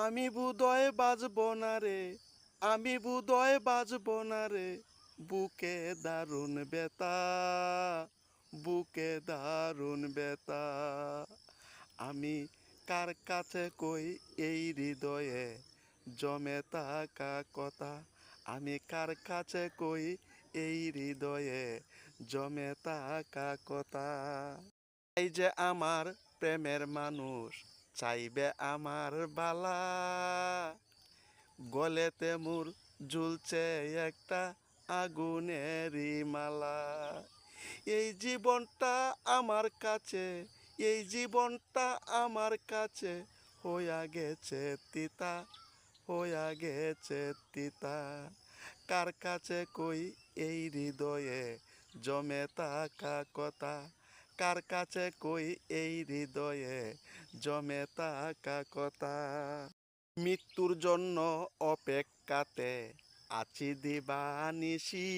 আমি বুদয় বাজব না রে, আমি বুদয় বাজব না রে, বুকে দারুণ বেতা, বুকে দারুণ বেতা। আমি কার কাছে কই এই হৃদয়ে জমে থাকা কথা, আমি কার কাছে কই এই হৃদয়ে জমে থাকা কথা। এই যে আমার প্রেমের মানুষ চাইবে আমার বালা, গলেতে মোর ঝুলছে একটা আগুনেরই মালা। এই জীবনটা আমার কাছে, এই জীবনটা আমার কাছে হইয়া গেছে তিতা, হইয়া গেছে তিতা। কার কাছে কই এই হৃদয়ে জমে থাকা কথা, কার কাছে কই এই হৃদয়ে জমে থাকা কথা। মৃত্যুর জন্য অপেক্ষাতে আছি দিবানিশি,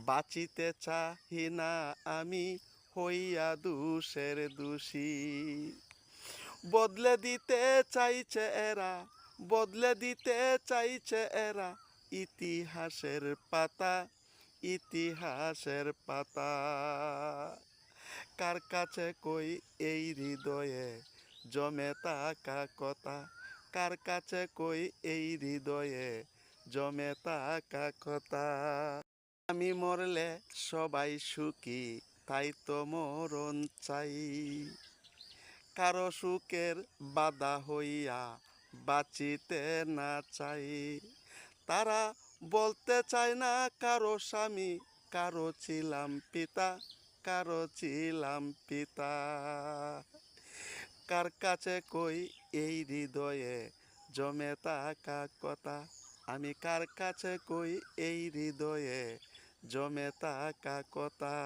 বাঁচিতে চাহি না আমি হইয়া দোষের দোষী। বদলে দিতে চাইছে এরা, বদলে দিতে চাইছে এরা ইতিহাসের পাতা, ইতিহাসের পাতা। কার কাছে কই এই হৃদয়ে জমে থাকা কথা, কার কাছে কই এই হৃদয়ে জমে থাকা কথা। আমি মরলে সবাই সুখী, তাই তো মরণ চাই, কারো সুখের বাধা হইয়া বাঁচিতে না চাই। তারা বলতে চায় না কারো স্বামী, কারো ছিলাম পিতা, কারো ছিলাম পিতা। কার কাছে কই এই হৃদয়ে জমে থাকা কথা, আমি কার কাছে কই এই হৃদয়ে জমে থাকা কথা।